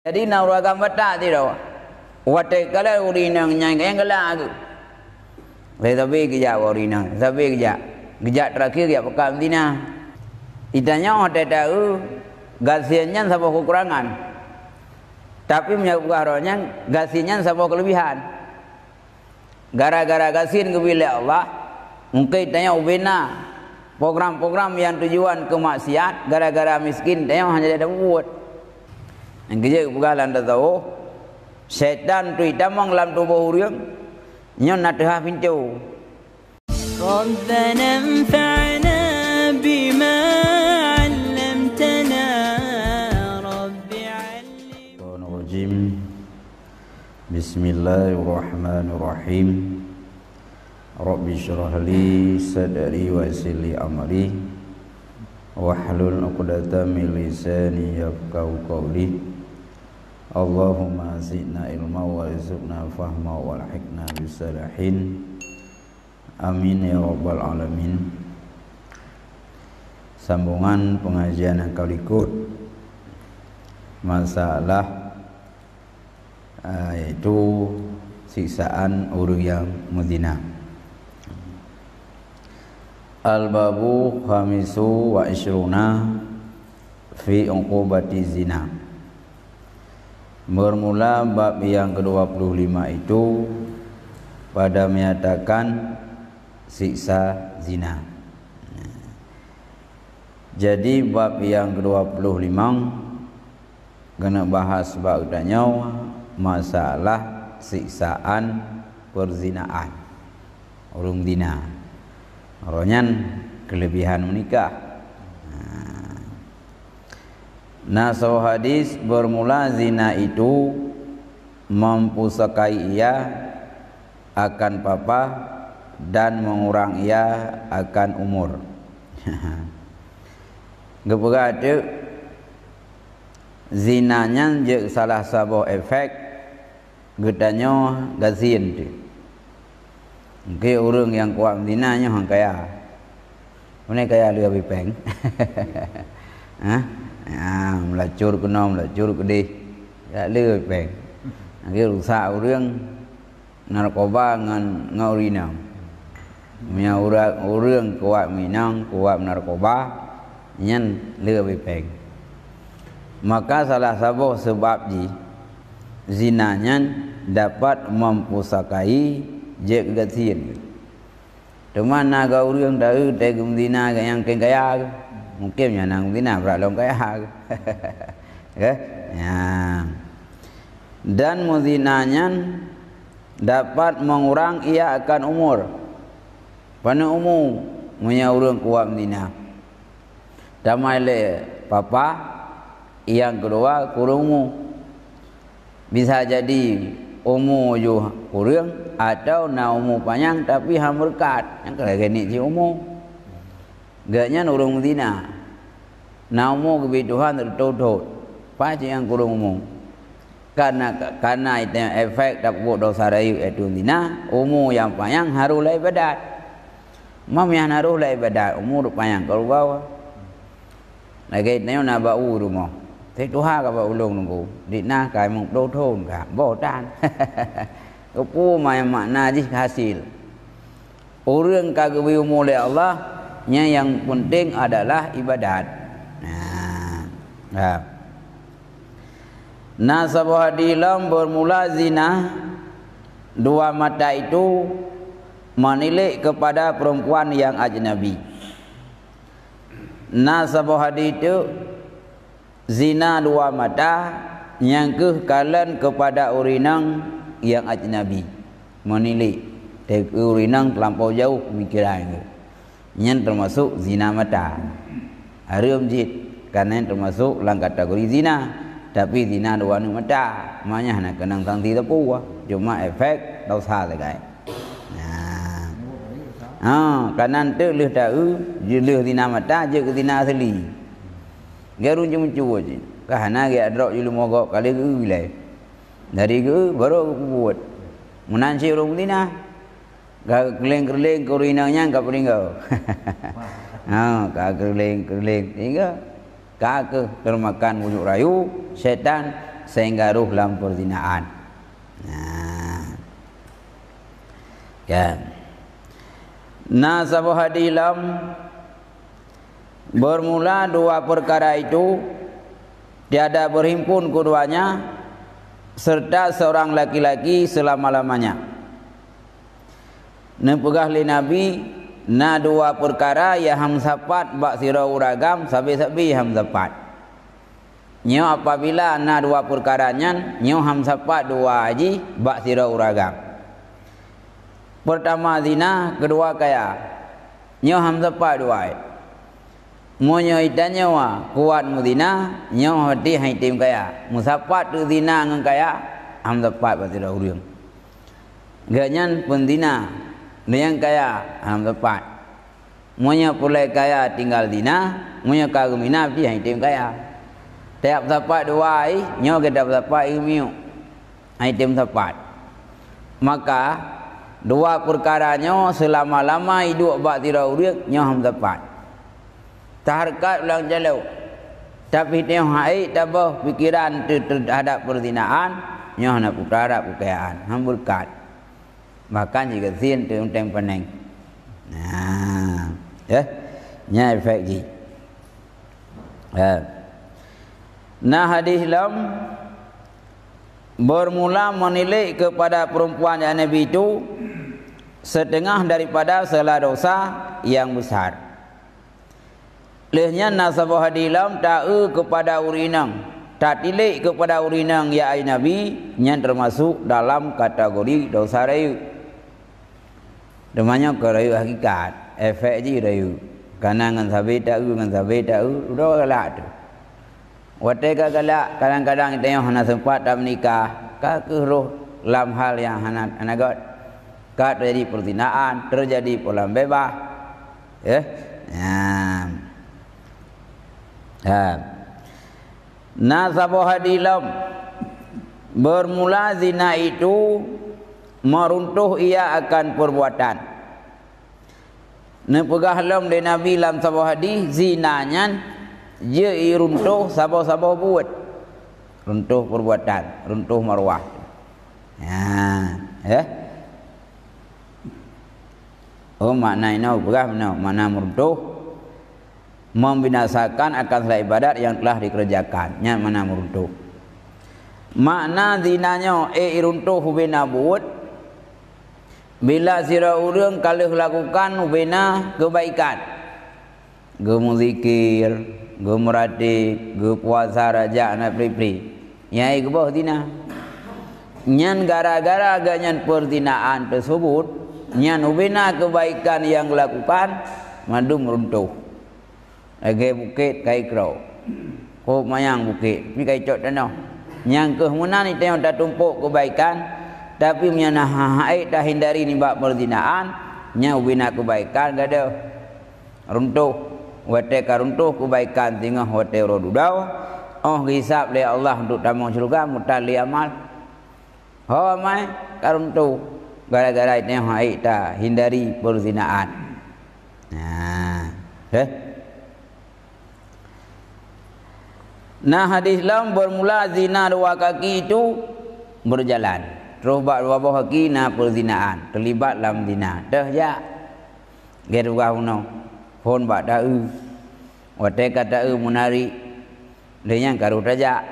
Jadi nak uragam batak tidak. Watai kala urinang nyai yang kala aku. Tapi kejap urinang, tapi kejap terakhir ya pekan dina. Itanya hotel tahu gasiannya sama kekurangan. Tapi menyebut rohnya gasiannya sama kelebihan. Gara-gara gasian kepada Allah, mungkin itanya ubena program-program yang tujuan ke maksiat, gara-gara miskin itanya hanya ada buat. Yang kerja kepegalan dah tahu syaitan tu itamang dalam tubuh orang nyon nak dah pintu. ربنا انفعنا بما علمتنا رب علم. Bismillahirrahmanirrahim. Rabbi shrah li sadri wa yassir li amri wahlul 'uqdatam min lisani yafqahu qawli. Allahumma zidna ilma wa rizqna fahma walhiqna bisalihin. Amin ya rabbal alamin. Sambungan pengajian yang kali ikut masalah yaitu siksaan orang yang muzina. Al-babu khamisu wa ishruna fi uqubati zina. Bermula bab yang ke-25 itu pada menyatakan siksa zina. Jadi bab yang ke-25 kena bahas bab tanya masalah siksaan perzinaan. Orang zina. Ronyan kelebihan menikah. Nasau hadis bermula zina itu mempusakai ia akan papa dan mengurang ia akan umur. Geberada zinanya je salah satu efek gedanya gazin tu. Ke orang yang kuat zinanya hang kaya. Mana kaya lebih peng. Melacur kena melacur kedih tak lebih peng. Ke rusak orang narkoba dengan ngaurinang. Punya orang kuat minang, kuat narkoba nyen lebih peng. Maka salah satu sebab zinanya dapat mempusakai je kegatiin. Cuma naga orang tahu tegum zina yang kaya mungkin yang nang zina beralong kaya. Ya. Dan muzinanya dapat mengurang ia akan umur. Pada umum punya orang kuat zina. Damai le papa yang kedua kurang umur. Bisa jadi umur juga kurang atau na umur panjang tapi ham berkat yang kaya ni si umur. Gaknya orang zina. Na umur kebutuhan tertutup. Pasti yang kurang umur. Karena itu efek dapat dosa rayu itu zina, umur yang panjang haruslah ibadat. Mam yang haruslah ibadat umur panjang kalau bawa. Lagi ni nak bau rumah. Thế tu ha ka ba ulung nunggu di na kai mong do thon ka bo tan ko pu mai makna ji hasil orang kagak oleh Allah nya yang penting adalah ibadat. Nah sebuah dilam bermula zina dua mata itu menilik kepada perempuan yang ajnabi. Nah sebuah hadis itu zina dua mata yang kekalan kepada urinang yang ajnabi menilik urinang terlampau jauh pemikiran itu yang termasuk zina mata haram jid karena termasuk dalam kategori zina tapi zina dua mata maknanya nak kenang sanksi tepu cuma efek dosa saja. Karena tu leh tahu leh zina mata je ke zina asli. Garun cuma cuba je. Kerana dia drop julu mogok kali ke wilayah. Dari ke baru aku buat. Menansi orang zina. Keleng-keleng kurinangnya enggak peringau. Keleng-keleng hingga kagak termakan wujud rayu setan sehingga ruh dalam perzinaan. Nah. Ya. Nah, sahabat hadilam, bermula dua perkara itu tiada berhimpun keduanya serta seorang laki-laki selama-lamanya. Nepegah li Nabi na dua perkara ya hamsapat bak sira uragam sabi-sabi hamsapat. Nyo apabila na dua perkaranya nyo hamsapat dua haji bak sira uragam. Pertama zina, kedua kaya. Nyo hamsapat dua. Monyo itanya wa kuat mudina nyo hati haitim kaya. Musapat tu zina ngan kaya hamsapat bak sira urang. Ganyan pendina yang kaya hamsapat. Monya pulai kaya tinggal dina, monya kagumina pi haitim kaya. Tiap sapat dua ai, nyo kedap sapat imiu. Haitim sapat. Maka dua perkaranya selama-lama hidup bak tira uriak nyo hamsapat. Taharkat ulang jalau. Tapi tengok hai tabah pikiran terhadap perzinaan, nyo nak putara kekayaan, hamburkat. Bahkan jika zin tentang peneng. Nah, ya, nya efek ji. Nah, hadis lam bermula menilai kepada perempuan yang Nabi itu setengah daripada segala dosa yang besar. Lehnya nasabah hadis lam ta'u kepada urinang, tak tilik kepada urinang ya ai Nabi yang termasuk dalam kategori dosa rayu. Demanya ke rayu hakikat, efek je rayu. Karena ngan sabi tak udah galak tu. Watai galak kadang-kadang kita yang hana sempat tak menikah, ka ke roh dalam hal yang hana anagot. Ka terjadi perzinaan, terjadi pola bebas. Ya. Nah, sahabat hadilam bermula zina itu meruntuh ia akan perbuatan. Nepegah lam de Nabi lam sabah hadis zinanya je runtuh sabah-sabah buat. Runtuh perbuatan, runtuh marwah. Ya. Oh maknanya pegah mana meruntuh membinasakan akan segala ibadat yang telah dikerjakan. Nya mana meruntuh. Makna zinanya runtuh bina buat bila sira urang kalau lakukan ubena kebaikan. Ge muzikir, ge meratik, ge puasa raja anak pri-pri. Nyai ke bawah zina. Nyan gara-gara ganyan perzinaan tersebut, nyan ubena kebaikan yang lakukan madu meruntuh. Lagi bukit kai krau. Ko mayang bukit, pi kai cot tanah. Nyang ke mana ni tengok dah tumpuk kebaikan. Tapi menyana haid dah hindari nimbak perzinaan, nya ubina kebaikan gada runtuh. Wate karuntuh kebaikan tingah wate rodudau. Oh hisab oleh Allah untuk tamu syurga mutali amal. Ho mai karuntuh gara-gara itu haid dah hindari perzinaan. Nah, Nah hadis lam bermula zina dua kaki itu berjalan. Terus bak dua bawah kaki na perzinaan terlibat dalam zina. Dah ya. Gerugah uno. Pon bak dau. Wate kata munari. Dia karu tajak.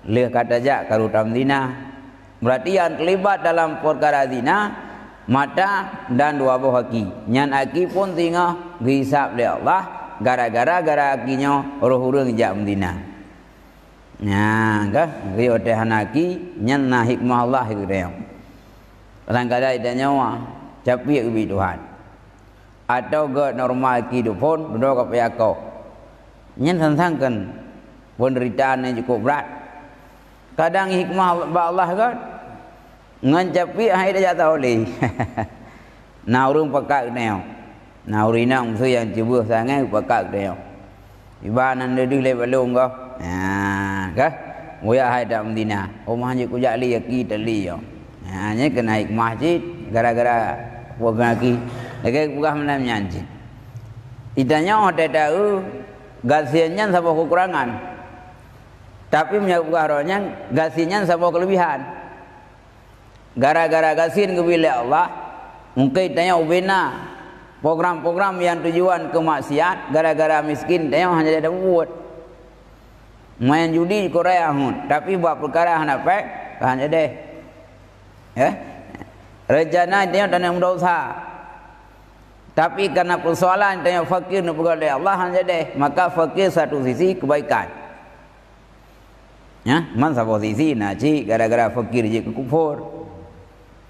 Leh kata jak karu tam zina. Berarti yang terlibat dalam perkara zina mata dan dua bawah kaki. Nyan aki pun tinggal dihisab oleh Allah gara-gara akinya roh urang jak zina. Nah, kah? Rio teh hanaki nyanna hikmah Allah itu dia. Kadang-kadang dia nyawa capi ke Tuhan. Atau ke normal kehidupan berdoa kepada kau. Nyan sangkan penderitaan yang cukup berat. Kadang hikmah Allah kan ngan capi hai dia tak boleh. Nah urang pakak neo. Nah urina musuh yang cuba sangat pakak neo. Ibanan dia le balung kau. Nah, kah? Moya hai dak Madinah. Rumah je ku jali aki tali yo. Ha nya kena hikmah masjid gara-gara program aki. Lagi bukan menam nyanji. Itanya ada tahu gasiannya sama kekurangan. Tapi menyangkut perkaranya gasinya sama kelebihan. Gara-gara gasin kepada Allah, mungkin tanya ubena program-program yang tujuan kemaksiat, gara-gara miskin tanya hanya ada buat. Main judi Korea hun, tapi buat perkara hendak pek hanya deh. Ya. Rencana dia tanya dosa. Tapi karena persoalan tanya fakir nak perkara Allah hanya deh, maka fakir satu sisi kebaikan. Ya, man satu sisi naci gara-gara fakir je kufur.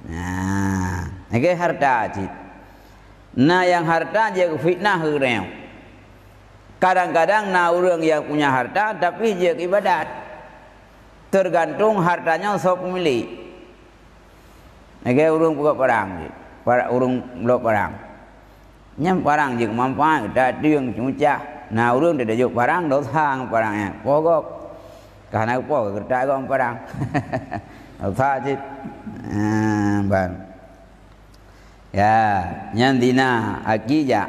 Nah, ini harta cik. Nah yang harta je fitnah hureu. Kadang-kadang nah orang yang punya harta tapi je ibadat. Tergantung hartanya siapa pemilik. Ini orang buka perang je. Para orang belok perang. Nyam perang je kemampuan dah tiang cucah. Nah orang dia juk perang dosa perangnya. Pokok karena apa kerja orang perang. Dosa cik. Bang. Ya, yang dina akija.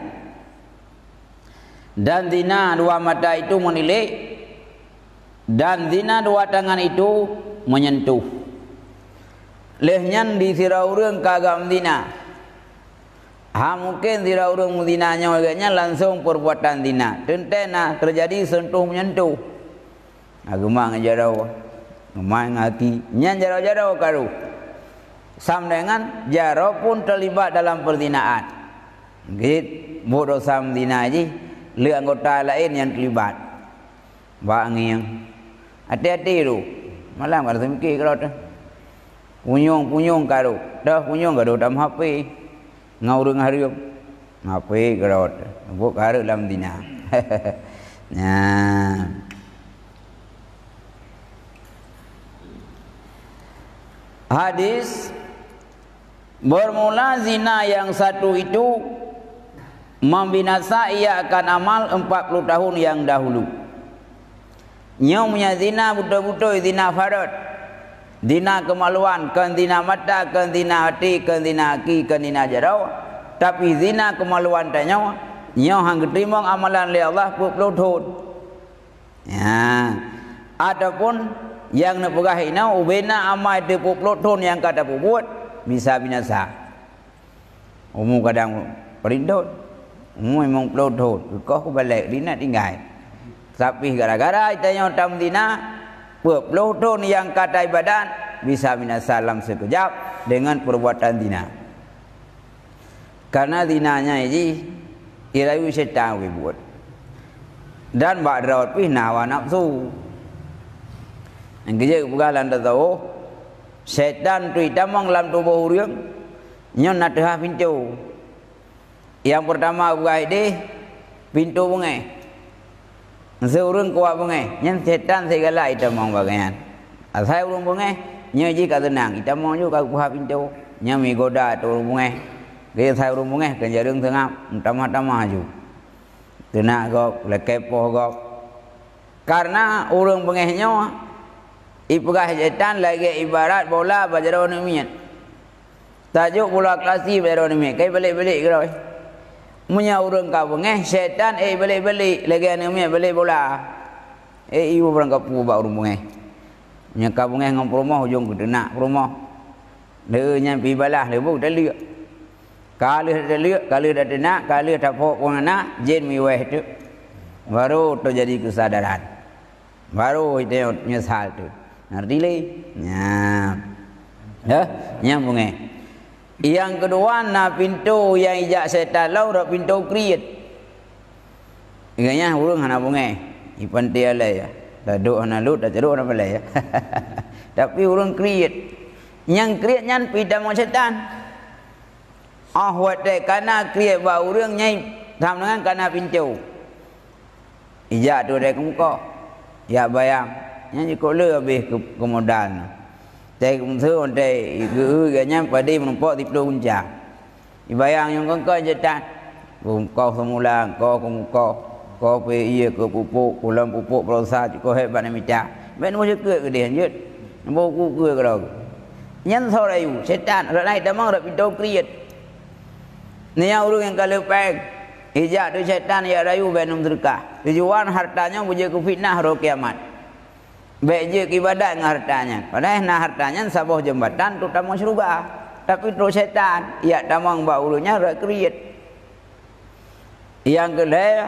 Dan dina dua mata itu menilik, dan dina dua tangan itu menyentuh. Lehnya di sirau urang kagam dina. Mungkin sirau urang dinanya agaknya langsung perbuatan dina. Tentena terjadi sentuh menyentuh. Agama ngajarau, ngemang hati, nyan jarau-jarau karu. Sam dengan jaro pun terlibat dalam perzinaan. Git bodoh sam dina ji, le anggota lain yang terlibat. Bangiang. Hati-hati tu. Malam kada semiki kalau tu. Punyung karu. Dah punyung karu dalam HP. Ngaurung harium. HP kalau tu. Buk karu dalam dina. Nah. Hadis bermula zina yang satu itu membinasa ia akan amal 40 tahun yang dahulu. Nyomnya zina betul-betul zina farad. Zina kemaluan, kan zina mata, kan zina hati, kan zina aki, kan zina jarau. Tapi zina kemaluan tanya nyoh hang ketimong amalan li Allah 40 tahun. Ya. Adapun yang nak perahina ubena amal de poploton yang kata buat bisa binasa. Umum kadang perindot. Umum memang ploton. Kau balik dina tinggal. Tapi gara-gara itanya tam dina poploton yang kata ibadat bisa binasa dalam sekejap dengan perbuatan dina. Karena dinanya ini irayu setan buat. Dan ba'drawat pih nawa nafsu. Yang kerja kepegalan dah tahu setan tu itamang dalam tubuh orang nyon nak dah pintu. Yang pertama buka ide pintu bungai. Seorang kuat bungai. Nyon setan segala itamang bagian. Asal orang bungai nyon ji kata tenang itamang juga buka pintu. Nyon migoda tu orang bungai. Dia saya orang bungai kan jarang tengah tamah-tamah ju. Tenak gok lekepoh gok. Karena orang bungai nyon ipegah setan lagi ibarat bola bajaro nemian. Tajuk bola klasi bajaro nemian. Kai balik-balik ke oi. Munya urang ka bengeh setan balik-balik lagi nemian balik bola. Ibu barang kapu ba urang bengeh. Nya ka bengeh ngam rumah hujung ke denak rumah. Le nya pi balah le bu dah liak. Kali dah liak, kali dah denak, kali dah pok pun anak, jin mi weh tu. Baru terjadi kesadaran. Baru itu nyesal tu. Ngerti le? Ya, nyambung Yang kedua na pintu yang ijak setan lau dak pintu kriet. Iganya urang hana bungai. Ipan dia le ya. Daduk hana lut dak ceruk hana belai ya. Tapi urang kriet. Yang kriet nyan pidam setan. Wate kana kriet ba urang nyai tham dengan kana pintu. Ijak tu dek muka. Ya bayang. Yang ikut le habis kemudahan. Cai kumsu onte geu ganya padi menumpuk di pelung kunca. Ibayang yang kau jetat. Kau semula kau kau pe iya ke pupuk pulang pupuk prosa kau hebat ni mita. Ben mo je ke dia anjut. Mo ku ke kalau. Nyan sore yu setan rai damang rak pintu kriet. Ni yang urang yang kalau peg ijak tu setan ya rayu benum derkah. Tujuan hartanya buje ku fitnah ro kiamat. baik je ibadat dengan hartanya. Padahal nak hartanya sabah jembatan tu tamu syurga. Tapi terus syaitan, ia tamang baulunya rak kriat. Yang kedua,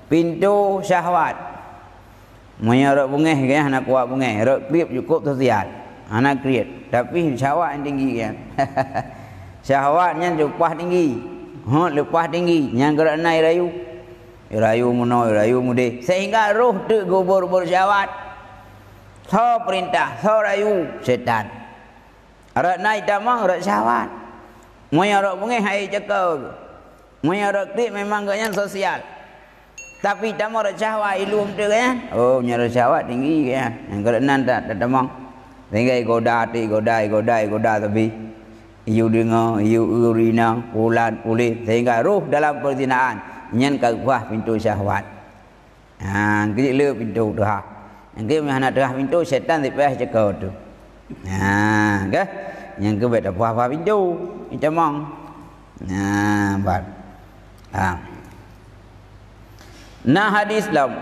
pintu syahwat. Menyarak bungeh kan anak kuat bungeh, rak kriat cukup sosial. Anak kriat, tapi syahwat yang tinggi kan. Syahwatnya lepas tinggi. Lepas tinggi, yang gerak naik rayu. Rayu muno, rayu mude. Sehingga roh tu gubur syahwat. So perintah, so rayu syaitan. Rak naik tamang, rak syahwat. Moya rak bungeh hai cakap. Moya rak klik memang gaknya sosial. Tapi tamang rak syahwat ilum tu kan. Oh, nya rak syahwat tinggi kan. Yang kerenan tak tamang. Sehingga goda tapi iu dengar, iu urina, ulat, kulit. Sehingga ruh dalam perzinaan. Nyan kagwah pintu syahwat. Kejik le pintu tu ha. Yang ke nak terah pintu syaitan dipeh cakap tu. Ke? Yang ke bet apa pintu. Macam mang. Bad. Nah hadis lam.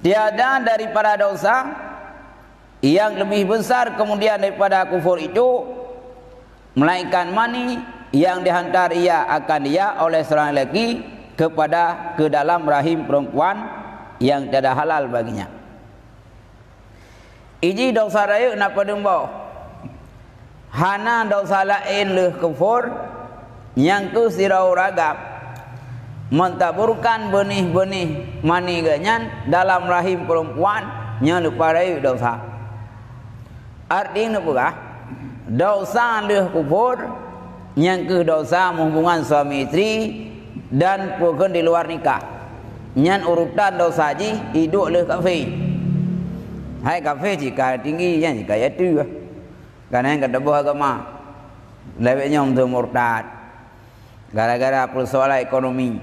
Tiada daripada dosa yang lebih besar kemudian daripada kufur itu melainkan mani yang dihantar ia akan dia oleh seorang lelaki ke dalam rahim perempuan yang tiada halal baginya. Iji dosa raya napa dembo? Hana dosa lain leh kufur yang ke sirau ragam mentaburkan benih-benih mani ganyan dalam rahim perempuan yang lupa raya dosa. Artinya apa? Dosa leh kufur yang ke dosa hubungan suami isteri dan bukan di luar nikah. Yang urutan dosa ji hidup leh kafir. Hai kafe jika tinggi kan jika ya tu karena yang kata buah agama lebihnya untuk murtad gara-gara persoalan ekonomi,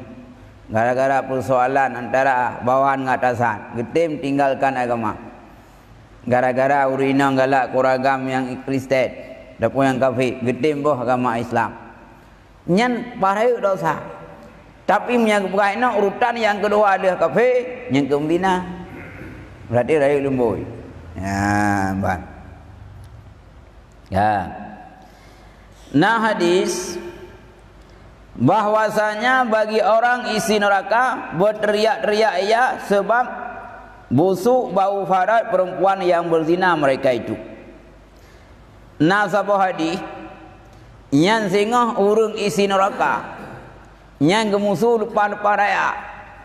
gara-gara persoalan antara bawahan dengan atasan, getim tinggalkan agama, gara-gara urina galak kuragam yang Kristen dapun yang kafe getim buah agama Islam nyan parai dosa. Tapi yang bukan urutan yang kedua ada kafe yang kembina berarti rayu lemboi. Bang. Nah hadis bahwasanya bagi orang isi neraka berteriak-teriak ia sebab busuk bau farad perempuan yang berzina mereka itu. Nah sabah hadis yang singah urung isi neraka yang gemusuh lepas-lepas raya.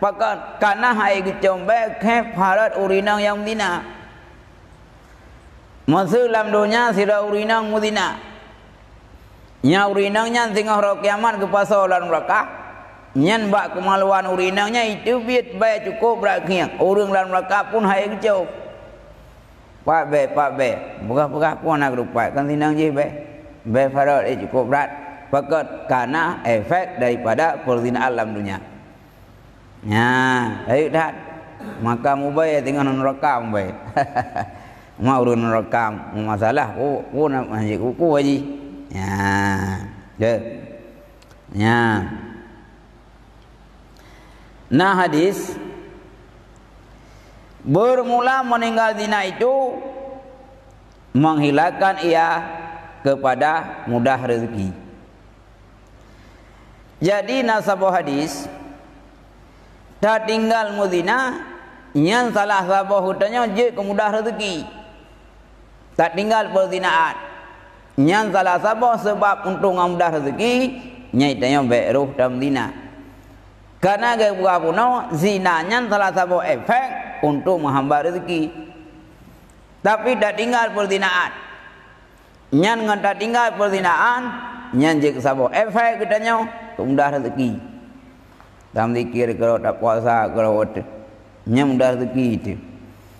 Pakat karena hai kecombe ke farat urinang yang dina. Masa dalam dunia sira urinang mudina. Nya urinangnya tengah ro kiamat ke pasal lan neraka. Nyan bak kemaluan urinangnya itu biat baik cukup berakhir. Urang lan neraka pun hai kecom. Pak be. Buka pun nak rupai kan tinang je be. Be farat cukup berat. Pakat karena efek daripada perzinaan dalam dunia. Ayo dah. Maka mubay tinggal nerekam bay. Mau urun nerekam masalah ku nak manjik kuku haji. Nah hadis bermula meninggal zina itu menghilangkan ia kepada mudah rezeki. Jadi nasabah hadis tak tinggal muzina yang salah sabah hutanya je kemudah rezeki. Tak tinggal perzinaan yang salah sabah sebab untuk mudah rezeki nyaitanya beruh dalam zina. Karena gaya buka puno zina yang salah sabah efek untuk menghamba rezeki. Tapi tak tinggal perzinaan. Yang tak tinggal perzinaan yang je sabah efek katanya kemudah rezeki. Dalam zikir kalau tak puasa kalau waktu nya mudah rezeki itu.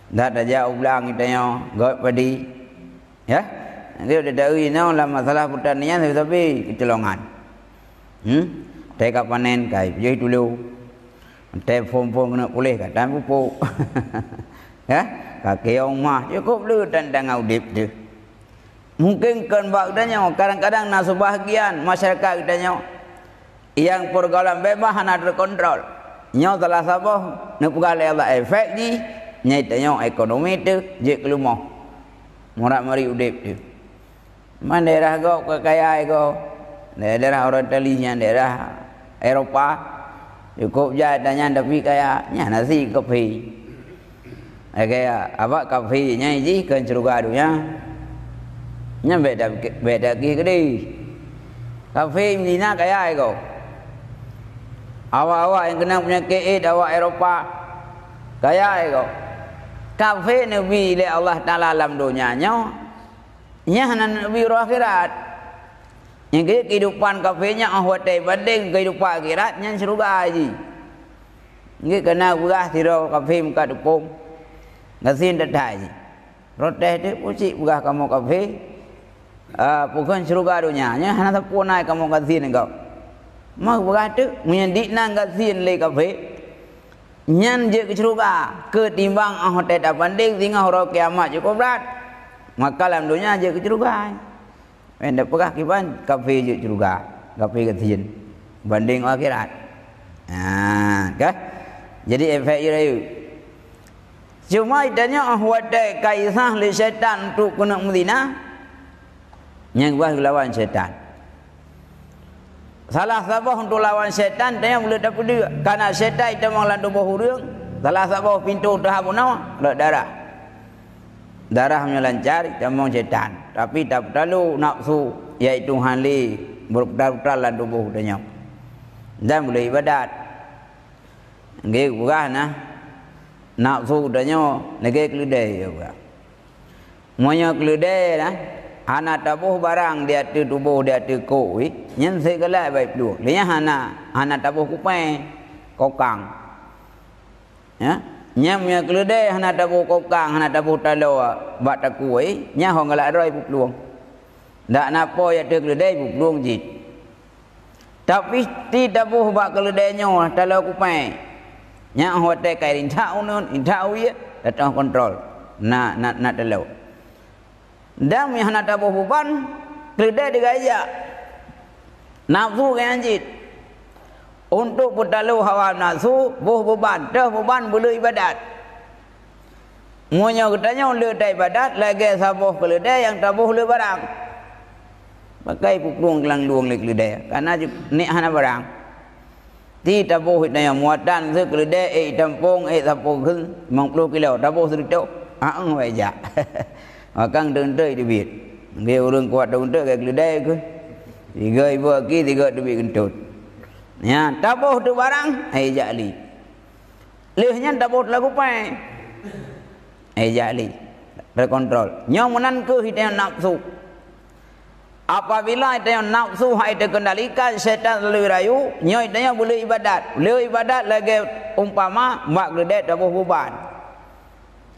Dah jauh ulang kitanya gawat padi. Ya. Dia udah dari no lah masalah pertanian tapi kecolongan. Teka panen kai jadi dulu. Teh form kena pulih kata pupuk. Ya, kaki omah cukup lu tandang audip tu. Mungkin kan bagdanya kadang-kadang nak sebahagian masyarakat kitanya yang pergaulan bebas nak terkontrol. Nyo salah sabah nak pegal Allah efek di nyai tanya ekonomi tu je kelumah morak mari udip tu man daerah kau kekayaan kau daerah orang Italian daerah Eropah cukup je tanya tapi kaya nya nasi kopi kaya apa kopi nyai ji kan ceruga tu nya beda ki ke đi kopi Medina kaya kau awak-awak yang kena punya KA awak Eropah kaya kau kafe Nabi oleh Allah Ta'ala alam dunianya nyah Nabi roh akhirat yang kehidupan kafenya ahwatai banding kehidupan akhirat yang surga haji ini kena berah tiro kafe muka dupung ngasin dadah haji roteh tu pucik berah kamu kafe bukan surga dunianya hanya terpunai kamu ngasin engkau mak berah tu menyendik nang ngasin le kafe nyan je ke surga ketimbang ahwatai dah banding tinggal orang kiamat cukup berat maka dalam dunia je ke surga hendak pegah kiban kafe je surga kafe ketin banding akhirat kah jadi efek itu cuma idanya ahwadai kaisah li syaitan untuk kena Medina yang buah lawan syaitan salah sabah untuk lawan syaitan tanya boleh dapat dia karena syaitan itu menglandu bahurung salah sabah pintu dah punah ada darah lancar jamong syaitan tapi tak terlalu nafsu iaitu hali berputar-putar dalam tubuh dia dan boleh ibadat nggih bukan nafsu dia lagi keledai juga monya keledai anak tabuh barang dia tu tubuh dia tu koi nyen segala baik dua dia anak tabuh kupai kokang ya nyam nya keledai hana tabu kokang hana tabu talo bat takui nya hong galak roi pukluang dak napa ya de keledai pukluang jit tapi ti tabu bat keledai nyo talo kupai nya hote kai rinta unun inta uya datang kontrol na talo dam nya hana tabu beban keledai digaya nafsu kan jit untuk bertalu hawa nafsu buh beban dah beban boleh ibadat muanya katanya le dai ibadat lagi sabuh keledai yang tabuh le barang pakai puklung kelang luang le keledai karena ni hana barang ti tabuh yang muatan se keledai tampung sabuh kun 50 kilo tabuh seritu ang wai ja akang dendai di bit ngai urang kuat dendai ke keledai ku 3 ibu aki 3 duit kentut ya tabuh tu barang ai jali lehnya tabuh lagu pai ai jali terkontrol nyomunan ke hidayah nafsu apabila hidayah nafsu hai terkendalikan syaitan lalu rayu nyoy hidayah boleh ibadat lagi umpama mak gede tabuh beban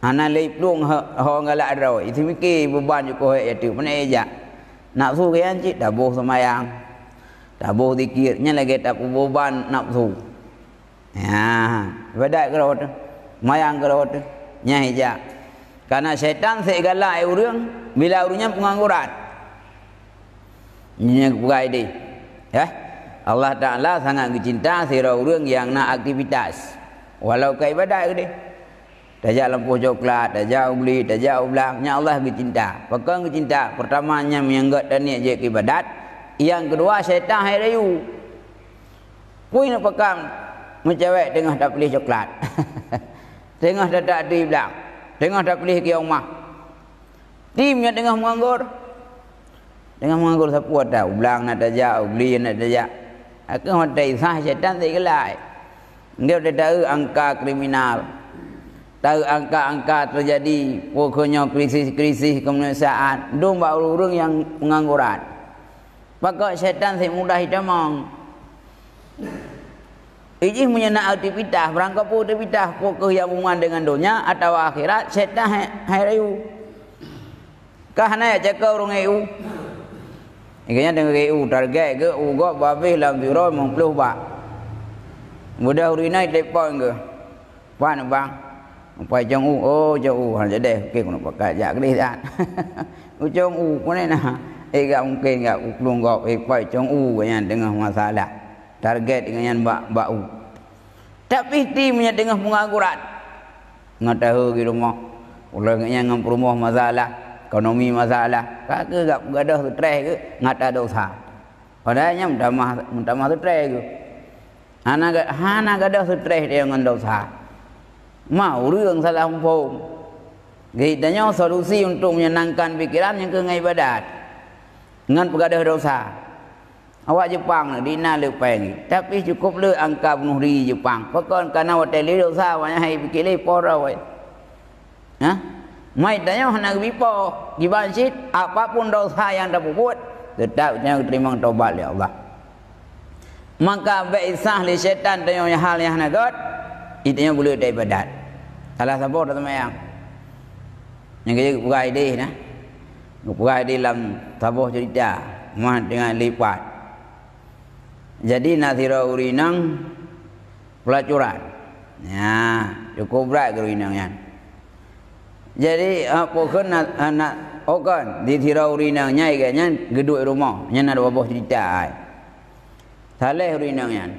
ana leip luang ho ngalak ro itu mikir beban juga hai itu mana aja nafsu kian cik tabuh semayang tabuh zikirnya lagi tak beban nafsu ya ibadat kerot mayang kerot nya hija karena syaitan segala urang bila urangnya pengangguran nya bukai di ya Allah Taala sangat mencinta sira urang yang nak aktivitas walau ke ibadat ke dajak lampu coklat dajak ubli dajak ublang nya Allah mencinta pakang mencinta pertamanya menyanggat dan niat je ibadat yang kedua syaitan hai rayu pui nak pakam mencewek tengah tak pilih coklat tengah tak di belang tengah tak pilih ke rumah timnya tengah menganggur siapa tahu belang nak tajak ubli nak tajak aku hotai sah syaitan tak gelai dia dah tahu angka kriminal tahu angka terjadi pokoknya krisis kemanusiaan domba orang yang pengangguran maka syaitan saya mudah hidamang ijih menyana aktivitas berangkat pun aktivitas pokok yang hubungan dengan dunia atau akhirat syaitan hai rayu kahana ya cakap orang EU ikanya dengan EU target ke ugak babih lam biro 50 bak mudah urinai telepon ke pan bang pai jong jong han jadi okey kena pakai jak ke dah ujung mana nah gak mungkin gak uklung gak pai jong yang tengah masalah target dengan yang bak u tapi timnya tengah pengangguran ngatahu di rumah ulangnya ngam rumah masalah ekonomi masalah kagak gak gadah stres ke ngata dosa padahalnya minta stres ke hana gadah stres dia dengan dosa mauរឿងsalah hukum gitanya solusi untuk menyenangkan pikiran yang ke ibadat dengan pegadah dosa awak Jepang dina lepeng tapi cukup le angka bunuh diri Jepang pokon kana hotel dosa awaknya hai fikir le pora wai ha mai tanya hana bipo di masjid apapun dosa yang dah buat tetapnya terima taubat oleh Allah maka baisah li syaitan tanya hal yang nagot itanya boleh ada ibadat salah sabo dah temayang yang kaya perai dia nah perai di dalam tabuh cerita mah dengan lipat jadi nazira urinang pelacuran ya cukup berat urinangnya jadi pokok anak okan di thira urinangnya iganya geduk rumah nya ada babuh cerita saleh urinangnya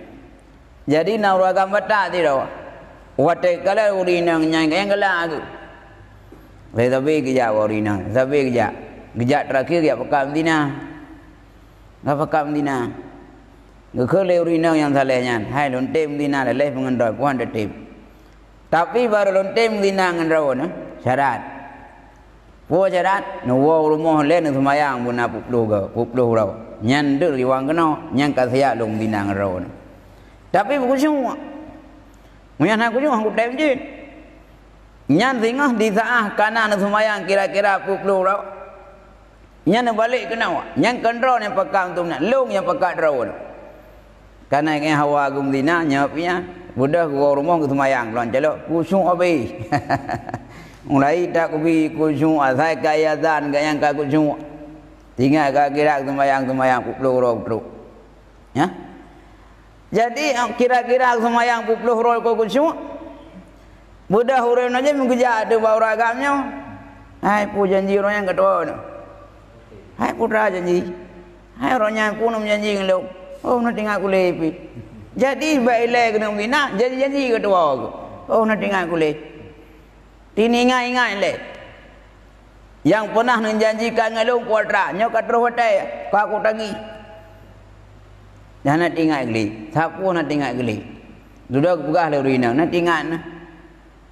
jadi nauraga mata tiro wate kala urinangnya yang kala aku tapi kerja urinang tapi kerja terakhir ya pakam dina ngapa pakam dina ngekele urinang yang salehnya hai lontem dina leleh mengendoi puan detim tapi baru lontem dina ngendau na syarat puan syarat nuwa rumah le nu semayang buna pupluh rau nyan de riwang kena nyan kasya long dina ngendau na tapi bukusyung munyan aku syung aku tem je nyan singah di saah kanan nu semayang kira-kira pupluh rau nyan balik kena nyan kendro yang pakam tu na long yang pakat rau na karena yang hawa gum dina nyapnya budak gua rumah ke semayang lon celok kusung abi mulai tak kubi kusung asai kaya zan gayang ka kusung tinggal ka kira semayang pupluh roh ya jadi kira-kira semayang pupluh roh ko kusung budak huren aja mengkeja ada bau ragamnya hai pu janji orang yang kedua hai putra janji hai orangnya pun janji ngelok oh nak tinggal kulit pi. Jadi bailai kena bina, janji kedua aku. Oh nak tinggal kulit. Tini ingat le. Yang pernah menjanjikan ngalung kuatra, nyok katro hotai, kau aku tangi. Jangan nak tinggal kulit. Siapa nak tinggal kulit? Sudah pegah le ruina, nak tinggal na.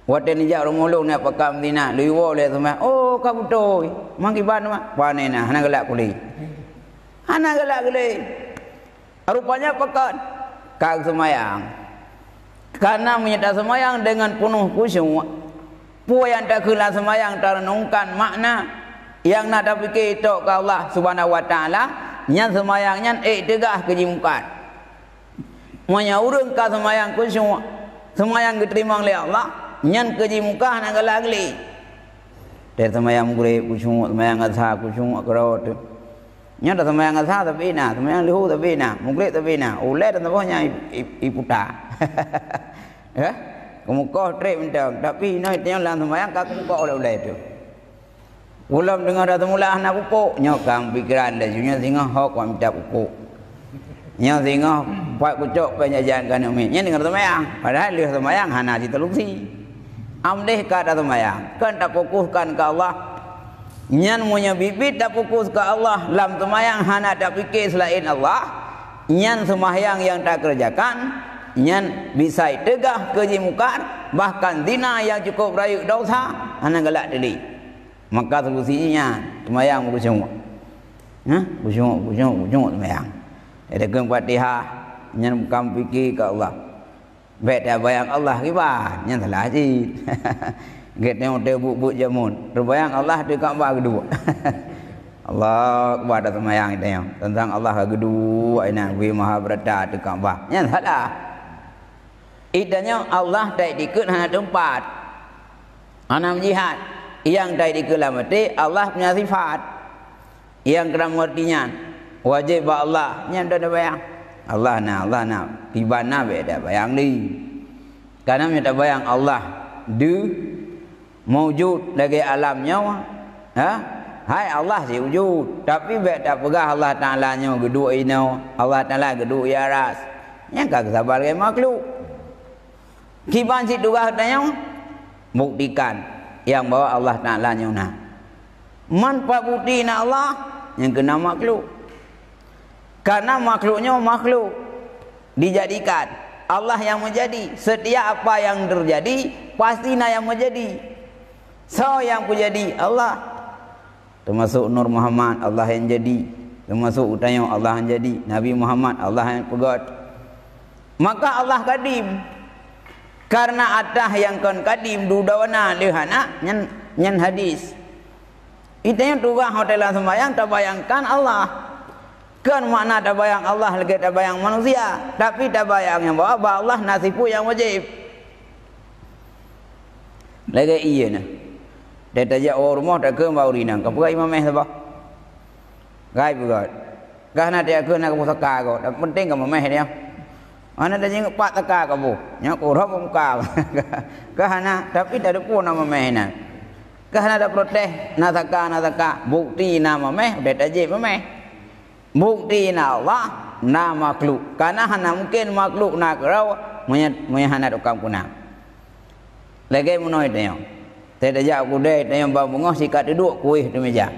Wate ni jak romolong nak pakam bina, liwo le semua. Oh kau betul. Mangkiban mah, panena, hana gelak kulit. Hana gelak kulit. Rupanya pekat kag semayang karena menyata semayang dengan penuh khusyuk pu yang tak kena semayang terenungkan makna yang nak fikir itu ke Allah Subhanahu wa taala nya semayangnya tegah kejimukan monya urang ka semayang khusyuk semayang diterima oleh Allah nya kejimukan nak lagi dari semayang gure khusyuk semayang azhar khusyuk kerot nya dah semayang azhar tapi na semayang luhu tapi na mugrik tapi na ulai dan tabahnya iputa ya kamu kau trip mentang tapi nak yang lang semayang kamu kau ulai tu ulam dengar dah mula anak pupuk nyokang pikiran dah junya singa hok kau minta pupuk nya singa buat kucuk penjajan kan umi nya dengar semayang padahal dia semayang hana di telungsi amdeh kata semayang kan tak fokuskan ke Allah nyan punya bibit tak fokus ke Allah lam semayang hana tak fikir selain Allah nyan semayang yang tak kerjakan nyan bisa tegah kejimukan bahkan zina yang cukup rayu dosa hana galak diri maka solusinya semayang bersyukur bersyukur semayang ada ke Fatihah nyan bukan fikir ke Allah baik dah bayang Allah kibar nyan salah je get yang dia buk jamun terbayang Allah di Kaabah kedua Allah kepada semayang itu yang tentang Allah kedua ini wi maha berada di Kaabah yang salah idanya Allah tak dikut hanya tempat ana jihad yang tak dikut lamati Allah punya sifat yang kerana artinya wajib Allah yang dah bayang Allah nak tibana beda bayang ni karena minta bayang Allah mewujud lagi alamnya hai Allah si wujud tapi tak pegah Allah Ta'ala nya geduk ino Allah Ta'ala geduk ya ras yang kagak sabar ke makhluk kiban si dugah tanya buktikan yang bawa Allah Ta'ala nyuna. Man pak bukti na Allah yang kena makhluk. Karena makhluknya makhluk dijadikan. Allah yang menjadi. Setiap apa yang terjadi pasti na yang menjadi. So yang menjadi Allah. Termasuk Nur Muhammad Allah yang jadi. Termasuk utayang Allah yang jadi. Nabi Muhammad Allah yang pegat. Maka Allah kadim. Karena atah yang kon kadim dudawana lihana nyan hadis. Itu yang tugas hotel sembahyang terbayangkan Allah. Kan makna terbayang Allah lagi terbayang manusia. Tapi terbayang yang bawa Allah nasibu yang wajib. Lagi iya nah. Dia tajak orang rumah tak ke bau rinang. Kau buka imam meh sebab. Gai buka. Karena dia ke nak pusaka kau. Tak penting kau meh dia. Mana dah jenguk pak teka kau bu. Nyak urap muka. Karena tapi tak ada pun nama meh nak. Karena ada protes nataka bukti nama meh udah tajik meh. Bukti na Allah na makhluk. Karena hana mungkin makhluk nak kerau menyahana tukang punang. Lagi menoi dia. Saya dah aku deh yang bang bungah sikat duduk kuih di meja.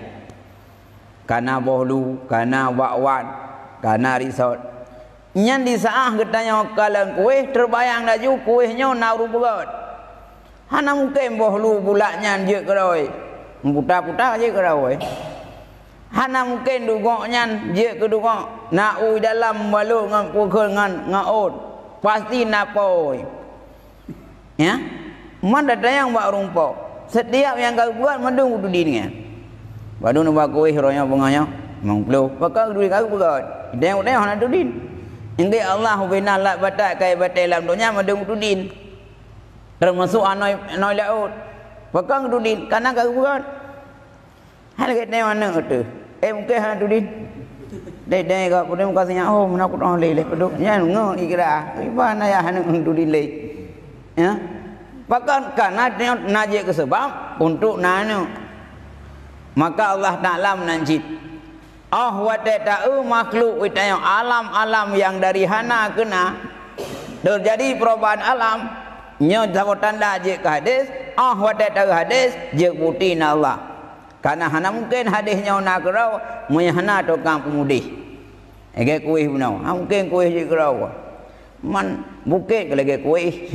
Karena bohlu, karena bakwan, karena risot. Nyan di saah getanya kalang kuih terbayang laju kuihnya nauru berat. Hana mungkin bohlu bulatnya je keroi. Putar-putar je keroi. Hana mungkin dugoknya je ke dugok. Na ui dalam balu ngan pukul ngan ngaut. Pasti napoi. Ya? Mana ada yang buat rumput. Setiap yang kau buat mendung kudu dirinya. Badu nak buat kuih rohnya bunganya. Memang perlu. Pakak duit kau buat. Dia yang nak dudin. Ini Allah bina lat batak kai batai dalam dunia mendung kudu din. Termasuk anoi laut. Pakak dudin karena kau buat. Hal kita mana tu? Mungkin hana dudin. Dai kau pun muka senyap. Oh mana aku orang leleh peduk. Yang ngok ikra. Iban ayah hana dudin leh. Ya. Bahkan karena dia najik ke sebab untuk nanu. Maka Allah Ta'ala menanjid. Wa ta'u makhluk yang alam-alam yang dari hana kena terjadi perubahan alam. Nya sama tanda je ke hadis. Wa ta'u hadis je bukti na Allah. Karena hana mungkin hadisnya nak kerau menyahana tukang pemudih. Ege kuih benau. Mungkin kuih je kerau. Man bukit ke lagi kuih.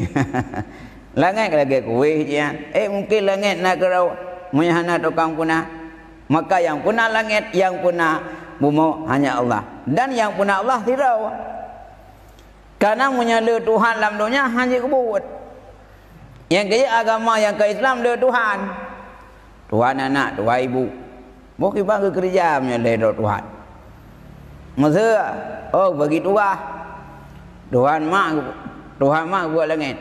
Langit lagi kuih je. Mungkin langit nak kerau menyahana tukang punah. Maka yang punah langit, yang punah bumi hanya Allah. Dan yang punah Allah tirau. Karena menyala Tuhan dalam dunia hanya kebut. Yang kaya agama, yang ke Islam dia Tuhan. Tuhan anak, Tuhan ibu. Bukan bangga kerja menyala Tuhan. Masa bagi Tuhan. Tuhan mak buat langit.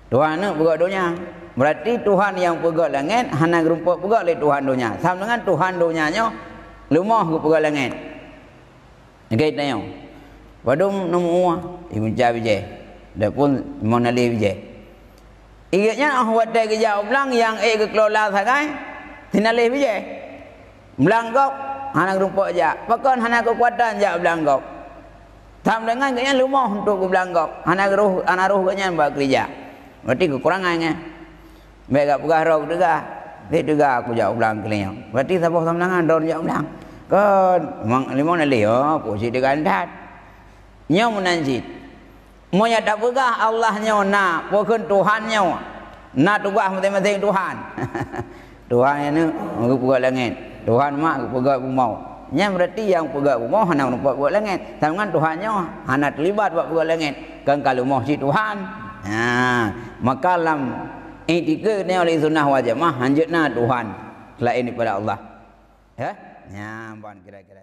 Tuhan nak buat dunia. Berarti Tuhan yang pegang langit hana rumput pegang oleh Tuhan dunia. Sama dengan Tuhan dunianya lumah ke pegang langit. Okey tanya. Wadum nomor ibu jawab je. Dah pun monali je. Ingatnya ahwat dah kerja ulang yang ke kelola sakai. Tinalih je. Melanggok hana rumput je. Pakan hana kekuatan je melanggok. Sama dengan kanya lumah untuk melanggok. Hana roh kanya buat kerja. Berarti kekurangannya. Baik kat pegah roh juga. Dia juga aku jauh ulang kalian. Berarti sabah samlangan daun jauh ulang. Kan limau nali posisi dia gandat. Nya menanjit. Monya tak pegah Allahnya na, bukan Tuhannya. Na tugas masing-masing Tuhan. Tuhan ini aku pegang langit. Tuhan mak aku pegang bumi. Nya berarti yang pegang bumi hana nampak pegang langit. Sama dengan Tuhannya hana terlibat buat pegang langit. Kan kalau mau si Tuhan. Maka lam etika ni oleh sunnah wal jamaah hanjutna Tuhan selain daripada Allah. Ya? Nyamban kira-kira